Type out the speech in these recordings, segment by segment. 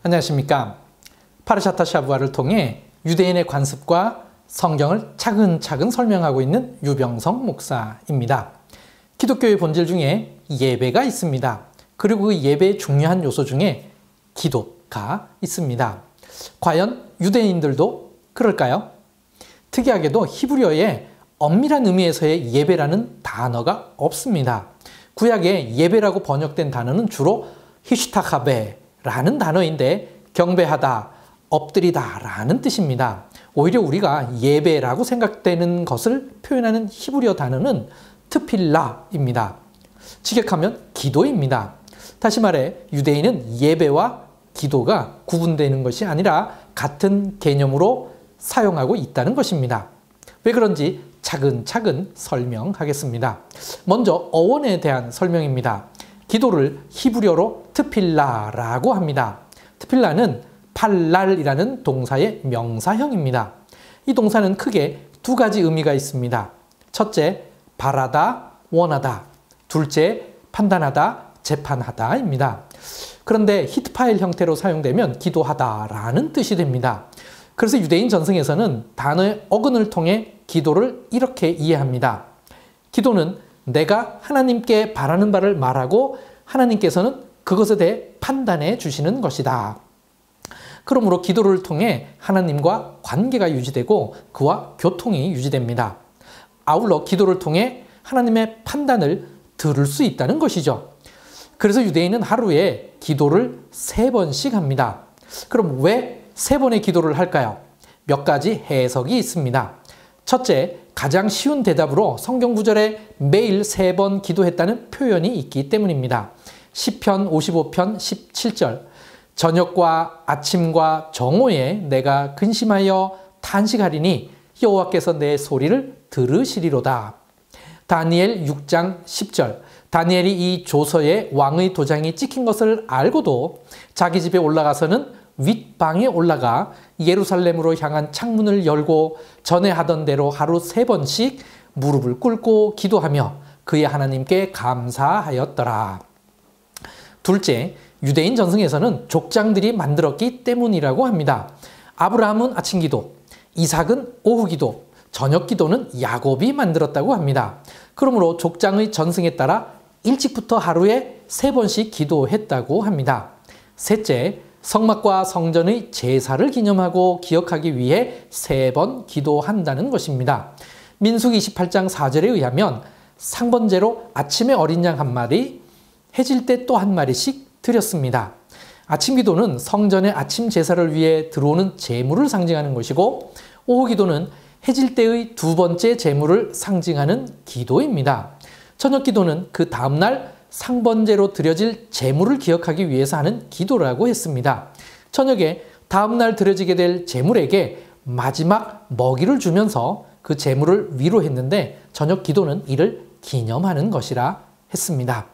안녕하십니까. 파르샤타 샤부아를 통해 유대인의 관습과 성경을 차근차근 설명하고 있는 유병성 목사입니다. 기독교의 본질 중에 예배가 있습니다. 그리고 그 예배의 중요한 요소 중에 기도가 있습니다. 과연 유대인들도 그럴까요? 특이하게도 히브리어에 엄밀한 의미에서의 예배라는 단어가 없습니다. 구약에 예배라고 번역된 단어는 주로 히슈타카베라는 단어인데 경배하다, 엎드리다 라는 뜻입니다. 오히려 우리가 예배라고 생각되는 것을 표현하는 히브리어 단어는 트필라입니다. 직역하면 기도입니다. 다시 말해 유대인은 예배와 기도가 구분되는 것이 아니라 같은 개념으로 사용하고 있다는 것입니다. 왜 그런지 차근차근 설명하겠습니다. 먼저 어원에 대한 설명입니다. 기도를 히브리어로 트필라라고 합니다. 트필라는 팔랄이라는 동사의 명사형입니다. 이 동사는 크게 두 가지 의미가 있습니다. 첫째, 바라다, 원하다. 둘째, 판단하다, 재판하다입니다. 그런데 히트 파일 형태로 사용되면 기도하다라는 뜻이 됩니다. 그래서 유대인 전승에서는 단어의 어근을 통해 기도를 이렇게 이해합니다. 기도는 내가 하나님께 바라는 바를 말하고 하나님께서는 그것에 대해 판단해 주시는 것이다. 그러므로 기도를 통해 하나님과 관계가 유지되고 그와 교통이 유지됩니다. 아울러 기도를 통해 하나님의 판단을 들을 수 있다는 것이죠. 그래서 유대인은 하루에 기도를 3번씩 합니다. 그럼 왜 3번의 기도를 할까요? 몇 가지 해석이 있습니다. 첫째, 가장 쉬운 대답으로 성경 구절에 매일 3번 기도했다는 표현이 있기 때문입니다. 시편 55편 17절 저녁과 아침과 정오에 내가 근심하여 탄식하리니 여호와께서 내 소리를 들으시리로다. 다니엘 6장 10절 다니엘이 이 조서에 왕의 도장이 찍힌 것을 알고도 자기 집에 올라가서는 윗방에 올라가 예루살렘으로 향한 창문을 열고 전에 하던 대로 하루 3번씩 무릎을 꿇고 기도하며 그의 하나님께 감사하였더라. 둘째, 유대인 전승에서는 족장들이 만들었기 때문이라고 합니다. 아브라함은 아침 기도, 이삭은 오후 기도, 저녁 기도는 야곱이 만들었다고 합니다. 그러므로 족장의 전승에 따라 일찍부터 하루에 3번씩 기도했다고 합니다. 셋째, 성막과 성전의 제사를 기념하고 기억하기 위해 3번 기도한다는 것입니다. 민수기 28장 4절에 의하면 상번제로 아침에 어린 양 1마리, 해질 때 또 1마리씩 드렸습니다. 아침 기도는 성전의 아침 제사를 위해 들어오는 제물을 상징하는 것이고 오후 기도는 해질 때의 2번째 제물을 상징하는 기도입니다. 저녁 기도는 그 다음날 상번제로 드려질 제물을 기억하기 위해서 하는 기도라고 했습니다. 저녁에 다음날 드려지게 될 제물에게 마지막 먹이를 주면서 그 제물을 위로했는데 저녁 기도는 이를 기념하는 것이라 했습니다.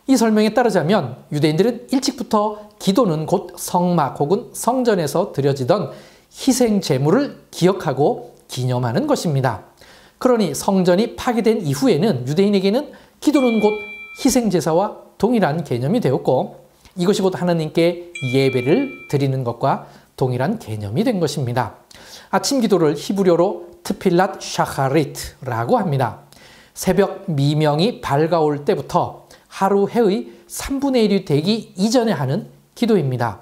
이 설명에 따르자면 유대인들은 일찍부터 기도는 곧 성막 혹은 성전에서 드려지던 희생 제물을 기억하고 기념하는 것입니다. 그러니 성전이 파괴된 이후에는 유대인에게는 기도는 곧 희생제사와 동일한 개념이 되었고 이것이 곧 하나님께 예배를 드리는 것과 동일한 개념이 된 것입니다. 아침 기도를 히브리어로 트필랏 샤카리트라고 합니다. 새벽 미명이 밝아올 때부터 하루 해의 3분의 1이 되기 이전에 하는 기도입니다.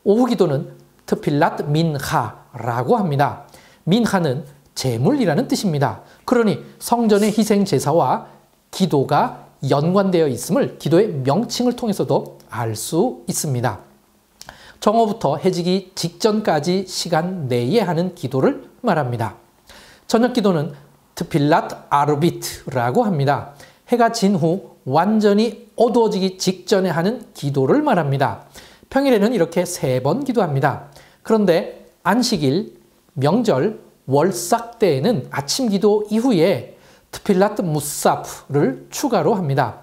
오후 기도는 트필랏 민하라고 합니다. 민하는 제물이라는 뜻입니다. 그러니 성전의 희생제사와 기도가 연관되어 있음을 기도의 명칭을 통해서도 알 수 있습니다. 정오부터 해지기 직전까지 시간 내에 하는 기도를 말합니다. 저녁 기도는 트필랏 아르비트라고 합니다. 해가 진 후 완전히 어두워지기 직전에 하는 기도를 말합니다. 평일에는 이렇게 3번 기도합니다. 그런데 안식일, 명절, 월삭 때에는 아침 기도 이후에 트필랏 무사프를 추가로 합니다.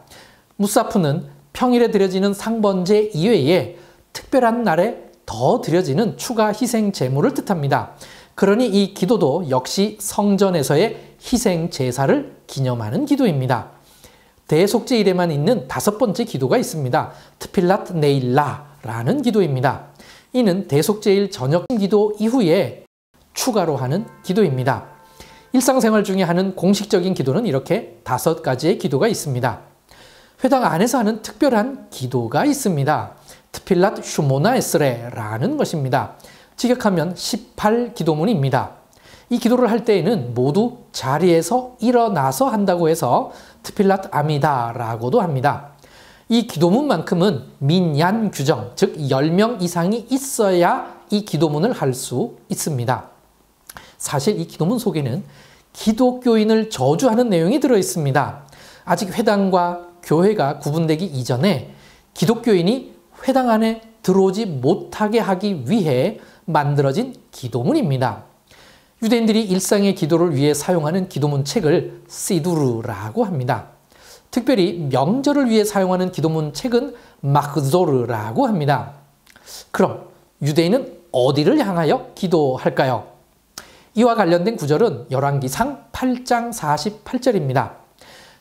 무사프는 평일에 드려지는 상번제 이외에 특별한 날에 더 드려지는 추가 희생 제물을 뜻합니다. 그러니 이 기도도 역시 성전에서의 희생 제사를 기념하는 기도입니다. 대속죄일에만 있는 5번째 기도가 있습니다. 트필랏 네일라라는 기도입니다. 이는 대속제일 저녁 기도 이후에 추가로 하는 기도입니다. 일상생활 중에 하는 공식적인 기도는 이렇게 5가지의 기도가 있습니다. 회당 안에서 하는 특별한 기도가 있습니다. 트필랏 슈모나 에스레라는 것입니다. 직역하면 18기도문입니다. 이 기도를 할 때에는 모두 자리에서 일어나서 한다고 해서 트필랏 아미다라고도 합니다. 이 기도문만큼은 민얀 규정, 즉 10명 이상이 있어야 이 기도문을 할 수 있습니다. 사실 이 기도문 속에는 기독교인을 저주하는 내용이 들어 있습니다. 아직 회당과 교회가 구분되기 이전에 기독교인이 회당 안에 들어오지 못하게 하기 위해 만들어진 기도문입니다. 유대인들이 일상의 기도를 위해 사용하는 기도문 책을 시두르라고 합니다. 특별히 명절을 위해 사용하는 기도문 책은 마흐조르라고 합니다. 그럼 유대인은 어디를 향하여 기도할까요? 이와 관련된 구절은 열왕기상 8장 48절입니다.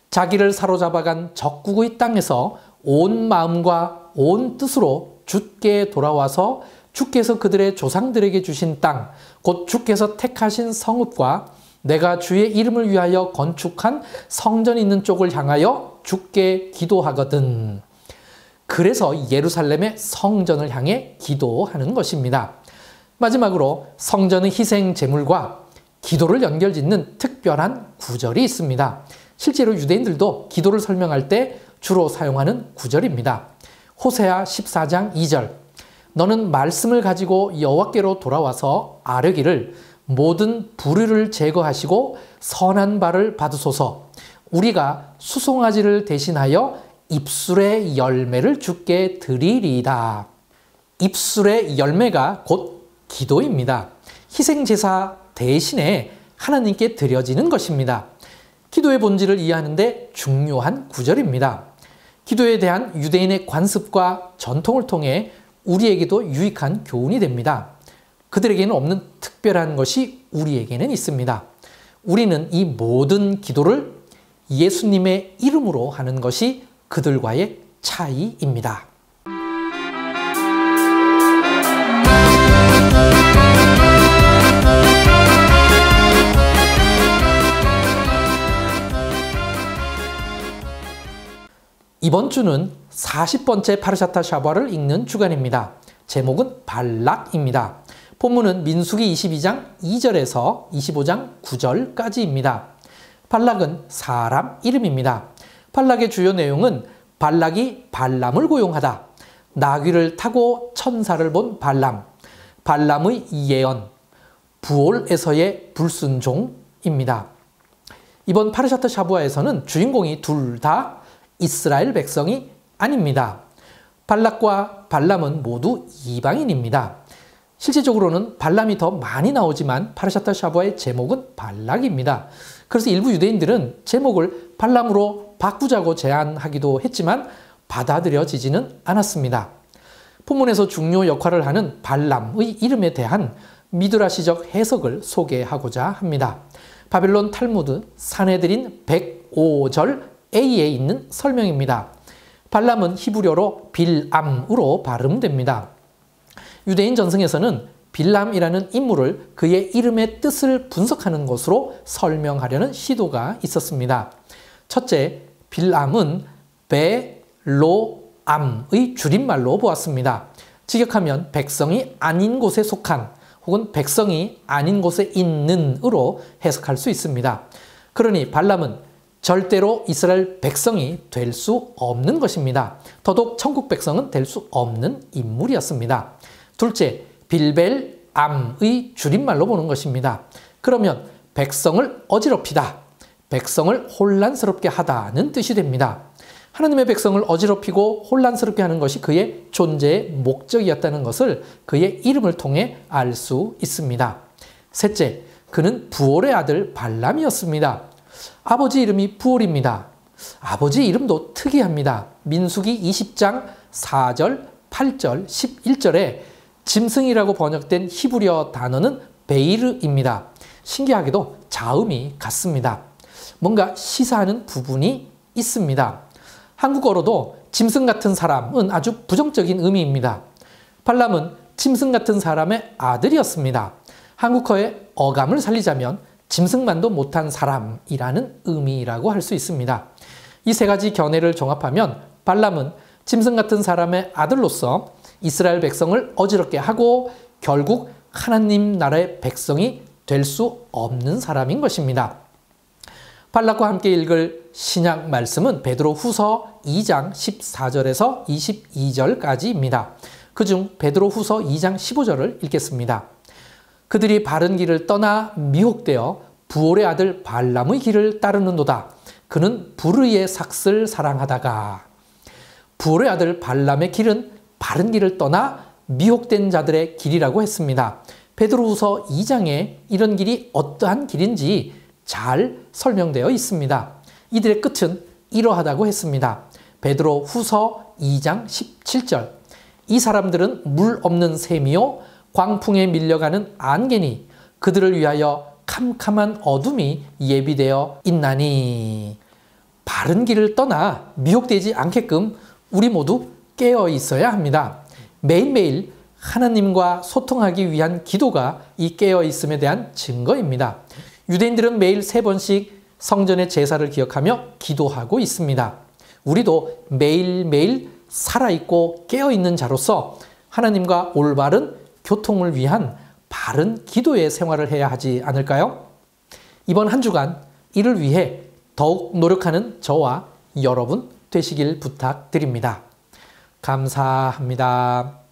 자기를 사로잡아간 적국의 땅에서 온 마음과 온 뜻으로 주께 돌아와서 주께서 그들의 조상들에게 주신 땅, 곧 주께서 택하신 성읍과 내가 주의 이름을 위하여 건축한 성전이 있는 쪽을 향하여 주께 기도하거든. 그래서 예루살렘의 성전을 향해 기도하는 것입니다. 마지막으로 성전의 희생 제물과 기도를 연결짓는 특별한 구절이 있습니다. 실제로 유대인들도 기도를 설명할 때 주로 사용하는 구절입니다. 호세아 14장 2절. 너는 말씀을 가지고 여호와께로 돌아와서 아뢰기를 모든 불의를 제거하시고 선한 바를 받으소서. 우리가 수송아지를 대신하여 입술의 열매를 주께 드리리이다. 입술의 열매가 곧 기도입니다. 희생제사 대신에 하나님께 드려지는 것입니다. 기도의 본질을 이해하는 데 중요한 구절입니다. 기도에 대한 유대인의 관습과 전통을 통해 우리에게도 유익한 교훈이 됩니다. 그들에게는 없는 특별한 것이 우리에게는 있습니다. 우리는 이 모든 기도를 예수님의 이름으로 하는 것이 그들과의 차이입니다. 이번 주는 40번째 파르샤타 샤바를 읽는 주간입니다. 제목은 발락입니다. 본문은 민수기 22장 2절에서 25장 9절까지입니다. 발락은 사람 이름입니다. 발락의 주요 내용은 발락이 발람을 고용하다, 나귀를 타고 천사를 본 발람, 발람의 예언, 부올에서의 불순종입니다. 이번 파르샤타 샤부아에서는 주인공이 둘 다 이스라엘 백성이 아닙니다. 발락과 발람은 모두 이방인입니다. 실제적으로는 발람이 더 많이 나오지만 파르샤타 샤부아의 제목은 발락입니다. 그래서 일부 유대인들은 제목을 발람으로 바꾸자고 제안하기도 했지만 받아들여지지는 않았습니다. 본문에서 중요 역할을 하는 발람의 이름에 대한 미드라시적 해석을 소개하고자 합니다. 바벨론 탈무드 산헤드린 105절 A에 있는 설명입니다. 발람은 히브리어로 빌암으로 발음됩니다. 유대인 전승에서는 빌람이라는 인물을 그의 이름의 뜻을 분석하는 것으로 설명하려는 시도가 있었습니다. 첫째, 빌암은 베로암의 줄임말로 보았습니다. 직역하면 백성이 아닌 곳에 속한 혹은 백성이 아닌 곳에 있는으로 해석할 수 있습니다. 그러니 발람은 절대로 이스라엘 백성이 될 수 없는 것입니다. 더더욱 천국 백성은 될 수 없는 인물이었습니다. 둘째, 빌벨암의 줄임말로 보는 것입니다. 그러면 백성을 어지럽히다, 백성을 혼란스럽게 하다는 뜻이 됩니다. 하나님의 백성을 어지럽히고 혼란스럽게 하는 것이 그의 존재의 목적이었다는 것을 그의 이름을 통해 알 수 있습니다. 셋째, 그는 부올의 아들 발람이었습니다. 아버지 이름이 부올입니다. 아버지 이름도 특이합니다. 민수기 20장 4절, 8절, 11절에 짐승이라고 번역된 히브리어 단어는 베이르입니다. 신기하게도 자음이 같습니다. 뭔가 시사하는 부분이 있습니다. 한국어로도 짐승 같은 사람은 아주 부정적인 의미입니다. 발람은 짐승 같은 사람의 아들이었습니다. 한국어의 어감을 살리자면 짐승만도 못한 사람이라는 의미라고 할 수 있습니다. 이 세 가지 견해를 종합하면 발람은 짐승 같은 사람의 아들로서 이스라엘 백성을 어지럽게 하고 결국 하나님 나라의 백성이 될 수 없는 사람인 것입니다. 발락과 함께 읽을 신약 말씀은 베드로후서 2장 14절에서 22절까지입니다. 그중 베드로후서 2장 15절을 읽겠습니다. 그들이 바른 길을 떠나 미혹되어 부올의 아들 발람의 길을 따르는도다. 그는 불의의 삭슬 사랑하다가. 부올의 아들 발람의 길은 바른 길을 떠나 미혹된 자들의 길이라고 했습니다. 베드로후서 2장에 이런 길이 어떠한 길인지 잘 설명되어 있습니다. 이들의 끝은 이러하다고 했습니다. 베드로후서 2장 17절. 이 사람들은 물 없는 샘이요 광풍에 밀려가는 안개니 그들을 위하여 캄캄한 어둠이 예비되어 있나니. 바른 길을 떠나 미혹되지 않게끔 우리 모두 깨어 있어야 합니다. 매일매일 하나님과 소통하기 위한 기도가 이 깨어 있음에 대한 증거입니다. 유대인들은 매일 3번씩 성전의 제사를 기억하며 기도하고 있습니다. 우리도 매일매일 살아있고 깨어있는 자로서 하나님과 올바른 교통을 위한 바른 기도의 생활을 해야 하지 않을까요? 이번 한 주간 이를 위해 더욱 노력하는 저와 여러분 되시길 부탁드립니다. 감사합니다.